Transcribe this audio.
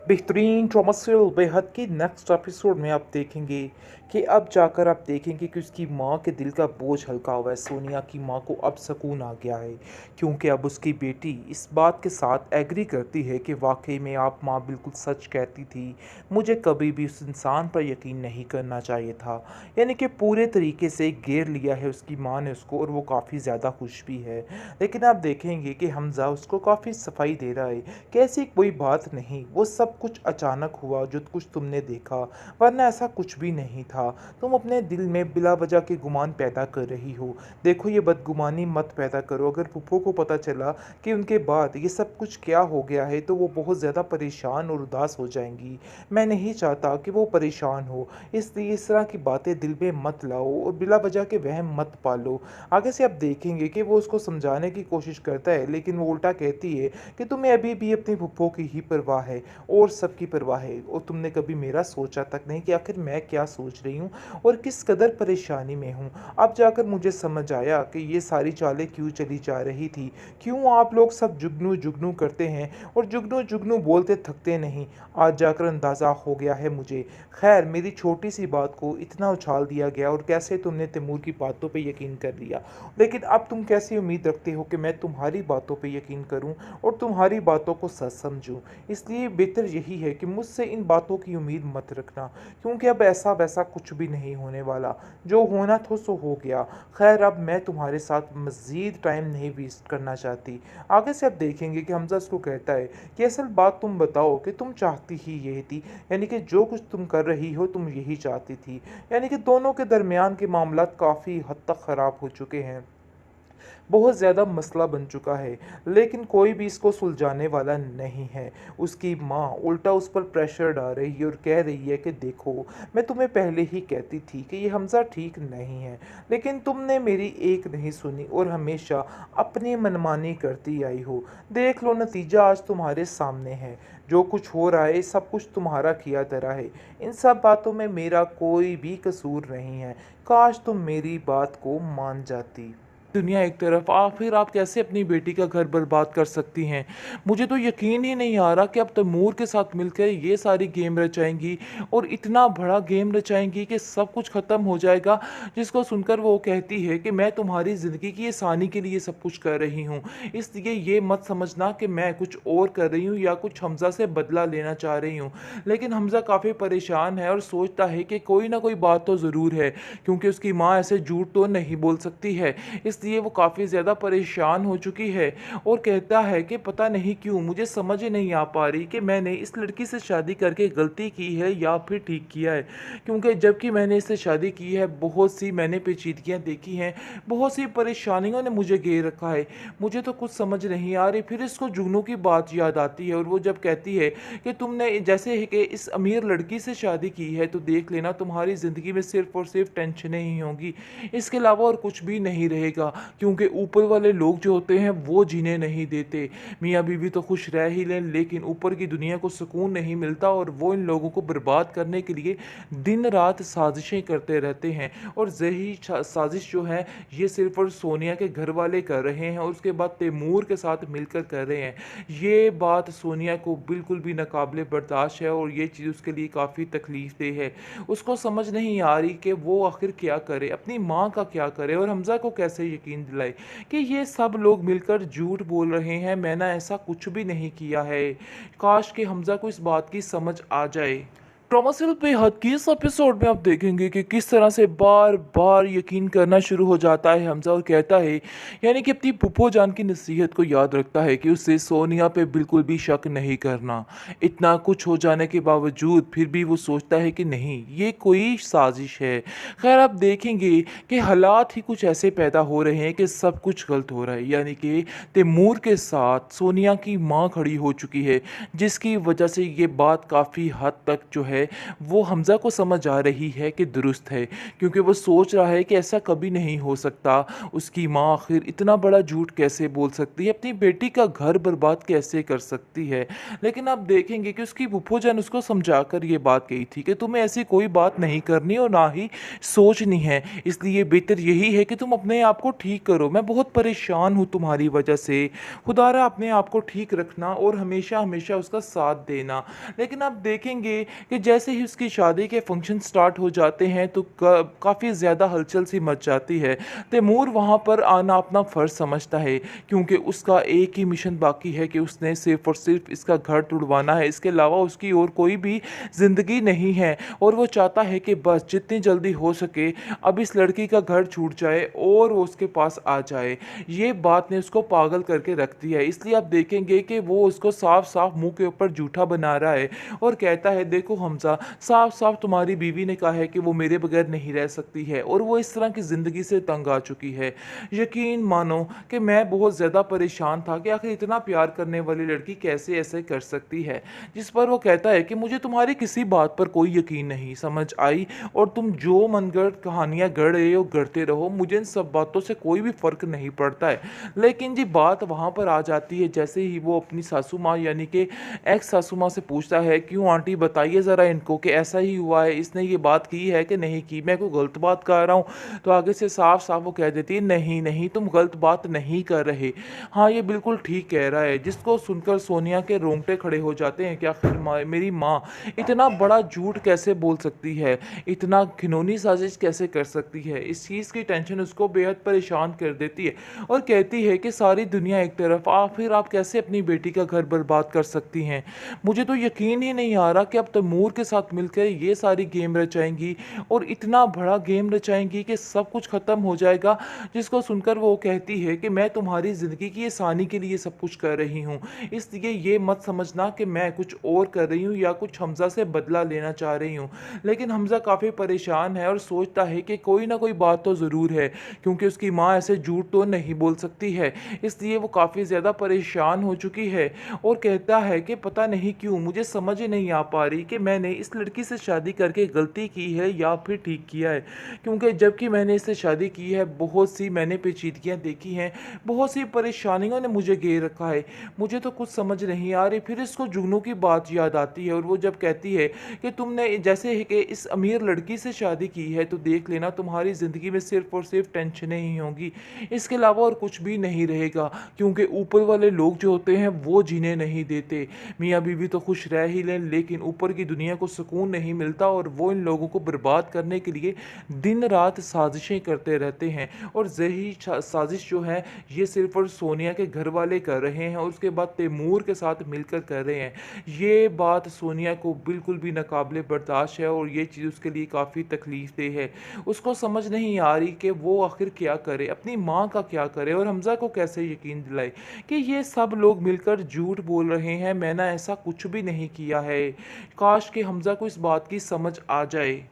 बेहतरीन ट्रॉमा बेहद की नेक्स्ट एपिसोड में आप देखेंगे कि अब जाकर आप देखेंगे कि उसकी माँ के दिल का बोझ हल्का हुआ है। सोनिया की माँ को अब सुकून आ गया है, क्योंकि अब उसकी बेटी इस बात के साथ एग्री करती है कि वाकई में आप माँ बिल्कुल सच कहती थी। मुझे कभी भी उस इंसान पर यकीन नहीं करना चाहिए था। यानी कि पूरे तरीके से घेर लिया है उसकी माँ ने उसको, और वो काफ़ी ज़्यादा खुश भी है। लेकिन आप देखेंगे कि हमज़ा उसको काफ़ी सफाई दे रहा है कि ऐसी कोई बात नहीं, वो सब कुछ अचानक हुआ जो कुछ तुमने देखा, वरना ऐसा कुछ भी नहीं था। तुम अपने दिल में बिला वजह के गुमान पैदा कर रही हो। देखो, ये बदगुमानी मत पैदा करो। अगर फूफो को पता चला कि उनके बाद ये सब कुछ क्या हो गया है तो वो बहुत ज़्यादा परेशान और उदास हो जाएंगी। मैं नहीं चाहता कि वो परेशान हो, इसलिए इस तरह की बातें दिल में मत लाओ और बिला वजह के वहम मत पालो। आगे से आप देखेंगे कि वो उसको समझाने की कोशिश करता है, लेकिन वो उल्टा कहती है कि तुम्हें अभी भी अपनी फूफो की ही परवाह है और सबकी परवाह है, और तुमने कभी मेरा सोचा तक नहीं कि आखिर मैं क्या सोच रही हूँ और किस कदर परेशानी में हूँ। अब जाकर मुझे समझ आया कि ये सारी चालें क्यों चली जा रही थी, क्यों आप लोग सब जुगनू जुगनू करते हैं और जुगनू जुगनू बोलते थकते नहीं। आज जाकर अंदाज़ा हो गया है मुझे। खैर, मेरी छोटी सी बात को इतना उछाल दिया गया और कैसे तुमने तैमूर की बातों पर यकीन कर लिया, लेकिन अब तुम कैसी उम्मीद रखते हो कि मैं तुम्हारी बातों पर यकीन करूं और तुम्हारी बातों को सच समझूं। इसलिए बेहतर यही है कि मुझसे इन बातों की उम्मीद मत रखना, क्योंकि अब ऐसा वैसा कुछ भी नहीं होने वाला। जो होना था सो हो गया। खैर, अब मैं तुम्हारे साथ मज़ीद टाइम नहीं वेस्ट करना चाहती। आगे से आप देखेंगे कि हमजा उसको कहता है कि असल बात तुम बताओ कि तुम चाहती ही यही थी, यानी कि जो कुछ तुम कर रही हो तुम यही चाहती थी। यानी कि दोनों के दरमियान के मामलात काफ़ी हद तक ख़राब हो चुके हैं, बहुत ज़्यादा मसला बन चुका है, लेकिन कोई भी इसको सुलझाने वाला नहीं है। उसकी माँ उल्टा उस पर प्रेशर डाल रही है और कह रही है कि देखो, मैं तुम्हें पहले ही कहती थी कि ये हमज़ा ठीक नहीं है, लेकिन तुमने मेरी एक नहीं सुनी और हमेशा अपनी मनमानी करती आई हो। देख लो, नतीजा आज तुम्हारे सामने है। जो कुछ हो रहा है सब कुछ तुम्हारा किया धरा है। इन सब बातों में मेरा कोई भी कसूर नहीं है। काश तुम मेरी बात को मान जाती। दुनिया एक तरफ, आखिर आप कैसे अपनी बेटी का घर बर्बाद कर सकती हैं? मुझे तो यकीन ही नहीं आ रहा कि आप तैमूर के साथ मिलकर ये सारी गेम रचाएंगी और इतना बड़ा गेम रचाएंगी कि सब कुछ ख़त्म हो जाएगा, जिसको सुनकर वो कहती है कि मैं तुम्हारी ज़िंदगी की आसानी के लिए सब कुछ कर रही हूँ। इसलिए ये मत समझना कि मैं कुछ और कर रही हूँ या कुछ हमज़ा से बदला लेना चाह रही हूँ। लेकिन हमज़ा काफ़ी परेशान है और सोचता है कि कोई ना कोई बात तो ज़रूर है, क्योंकि उसकी माँ ऐसे झूठ तो नहीं बोल सकती है। इसलिए वो काफ़ी ज़्यादा परेशान हो चुकी है और कहता है कि पता नहीं क्यों मुझे समझ ही नहीं आ पा रही कि मैंने इस लड़की से शादी करके गलती की है या फिर ठीक किया है, क्योंकि जबकि मैंने इससे शादी की है बहुत सी मैंने पेचीदगियाँ देखी हैं, बहुत सी परेशानियों ने मुझे घेर रखा है। मुझे तो कुछ समझ नहीं आ रही। फिर इसको जुगनू की बात याद आती है और वो जब कहती है कि तुमने जैसे है कि इस अमीर लड़की से शादी की है तो देख लेना तुम्हारी ज़िंदगी में सिर्फ और सिर्फ टेंशनें ही होंगी, इसके अलावा और कुछ भी नहीं रहेगा, क्योंकि ऊपर वाले लोग जो होते हैं वो जीने नहीं देते। मियाँ बीवी तो खुश रह ही लें, लेकिन ऊपर की दुनिया को सुकून नहीं मिलता और वो इन लोगों को बर्बाद करने के लिए दिन रात साजिशें करते रहते हैं। और यही साजिश जो है ये सिर्फ और सोनिया के घर वाले कर रहे हैं और उसके बाद तैमूर के साथ मिलकर कर रहे हैं। ये बात सोनिया को बिल्कुल भी नाकाबिले बर्दाश्त है और ये चीज़ उसके लिए काफ़ी तकलीफ दे है। उसको समझ नहीं आ रही कि वो आखिर क्या करे, अपनी माँ का क्या करे और हमज़ा को कैसे यकीन दिलाए कि ये सब लोग मिलकर झूठ बोल रहे हैं, मैंने ऐसा कुछ भी नहीं किया है। काश कि हमज़ा को इस बात की समझ आ जाए। ट्रॉमासिल पे हद की इस एपिसोड में आप देखेंगे कि किस तरह से बार बार यकीन करना शुरू हो जाता है हमजा और कहता है, यानी कि अपनी फूफो जान की नसीहत को याद रखता है कि उससे सोनिया पे बिल्कुल भी शक नहीं करना। इतना कुछ हो जाने के बावजूद फिर भी वो सोचता है कि नहीं, ये कोई साजिश है। खैर, आप देखेंगे कि हालात ही कुछ ऐसे पैदा हो रहे हैं कि सब कुछ गलत हो रहा है, यानी कि तैमूर के साथ सोनिया की माँ खड़ी हो चुकी है, जिसकी वजह से ये बात काफ़ी हद तक जो है है वो हमज़ा को समझ आ रही है कि दुरुस्त है, क्योंकि वो सोच रहा है कि ऐसा कभी नहीं हो सकता। उसकी माँ आखिर इतना बड़ा झूठ कैसे बोल सकती है, अपनी बेटी का घर बर्बाद कैसे कर सकती है। लेकिन आप देखेंगे कि उसकी फूफो जान उसको समझा कर ये बात कही थी कि तुम्हें ऐसी कोई बात नहीं करनी और ना ही सोचनी है, इसलिए बेहतर यही है कि तुम अपने आप को ठीक करो। मैं बहुत परेशान हूँ तुम्हारी वजह से। खुदारा अपने आप को ठीक रखना और हमेशा हमेशा उसका साथ देना। लेकिन आप देखेंगे कि जैसे ही उसकी शादी के फंक्शन स्टार्ट हो जाते हैं तो काफ़ी ज़्यादा हलचल सी मच जाती है। तैमूर वहाँ पर आना अपना फ़र्ज़ समझता है, क्योंकि उसका एक ही मिशन बाकी है कि उसने सिर्फ़ और सिर्फ़ इसका घर तुड़वाना है। इसके अलावा उसकी और कोई भी ज़िंदगी नहीं है और वो चाहता है कि बस जितनी जल्दी हो सके अब इस लड़की का घर छूट जाए और वो उसके पास आ जाए। ये बात ने उसको पागल करके रख दिया है। इसलिए आप देखेंगे कि वो उसको साफ-साफ मुँह के ऊपर जूठा बना रहा है और कहता है, देखो हमज़ा, साफ-साफ तुम्हारी बीवी ने कहा है कि वो मेरे बगैर नहीं रह सकती है और वो इस तरह की ज़िंदगी से तंग आ चुकी है। यकीन मानो कि मैं बहुत ज़्यादा परेशान था कि आखिर इतना प्यार करने वाली लड़की कैसे ऐसे कर सकती है। जिस पर वो कहता है कि मुझे तुम्हारी किसी बात पर कोई यकीन नहीं समझ आई और तुम जो मनगढ़ंत कहानियाँ गढ़ रहे हो गढ़ते रहो, मुझे इन सब बातों से कोई भी फ़र्क नहीं पड़ता है। लेकिन जी बात वहाँ पर आ जाती है जैसे ही वो अपनी सासू माँ यानी कि एक्स सासू माँ से पूछता है, क्यों आंटी बताइए ज़रा इनको कि ऐसा ही हुआ है, इसने ये बात की है कि नहीं की, मैं कोई गलत बात कर रहा हूँ? तो आगे से साफ-साफ वो कह देती है, नहीं, नहीं तुम गलत बात नहीं कर रहे। हाँ, ये बिल्कुल ठीक कह रहा है। जिसको सुनकर सोनिया के रोंगटे खड़े हो जाते हैं कि आखिर मेरी माँ इतना बड़ा झूठ कैसे बोल सकती है? इतना घिनौनी साज़िश कैसे कर सकती है? इस चीज़ की टेंशन उसको बेहद परेशान कर देती है और कहती है कि सारी दुनिया एक तरफ, फिर आप कैसे अपनी बेटी का घर बर्बाद कर सकती हैं? मुझे तो यकीन ही नहीं आ रहा कि अब तैमूर के साथ मिलकर ये सारी गेम रचाएँगी और इतना बड़ा गेम रचाएँगी कि सब कुछ ख़त्म हो जाएगा। जिसको सुनकर वो कहती है कि मैं तुम्हारी ज़िंदगी की आसानी के लिए सब कुछ कर रही हूँ। इसलिए ये मत समझना कि मैं कुछ और कर रही हूँ या कुछ हमज़ा से बदला लेना चाह रही हूँ। लेकिन हमज़ा काफ़ी परेशान है और सोचता है कि कोई ना कोई बात तो ज़रूर है, क्योंकि उसकी माँ ऐसे झूठ तो नहीं बोल सकती है। इसलिए वो काफ़ी ज़्यादा परेशान हो चुकी है और कहता है कि पता नहीं क्यों मुझे समझ ही नहीं आ पा रही कि मैंने इस लड़की से शादी करके गलती की है या फिर ठीक किया है। क्योंकि जबकि मैंने इससे शादी की है, बहुत सी मैंने पेचीदगियाँ देखी हैं, बहुत सी परेशानियों ने मुझे घेर रखा है। मुझे तो कुछ समझ नहीं आ रही। फिर इसको जुगनू की बात याद आती है और वो जब कहती है कि तुमने जैसे है कि इस अमीर लड़की से शादी की है तो देख लेना तुम्हारी ज़िंदगी में सिर्फ़ और सिर्फ़ टेंशनें ही होंगी। इसके अलावा और कुछ भी नहीं रहेगा, क्योंकि ऊपर वाले लोग जो होते हैं वो जीने नहीं देते। मियाँ बीवी तो खुश रह ही लें, लेकिन ऊपर की दुनिया को सुकून नहीं मिलता और वो इन लोगों को बर्बाद करने के लिए दिन रात साजिशें करते रहते हैं। और यही साजिश जो है ये सिर्फ और सोनिया के घर वाले कर रहे हैं और उसके बाद तैमूर के साथ मिलकर कर रहे हैं। ये बात सोनिया को बिल्कुल भी नाकाबिले बर्दाश्त है और ये चीज़ उसके लिए काफ़ी तकलीफ देह है। उसको समझ नहीं आ रही कि वो आखिर क्या करे, अपनी माँ का क्या करे और हमज़ा को कैसे यकीन दिलाए कि ये सब लोग मिलकर झूठ बोल रहे हैं, मैंने ऐसा कुछ भी नहीं किया है। काश कि हमज़ा को इस बात की समझ आ जाए।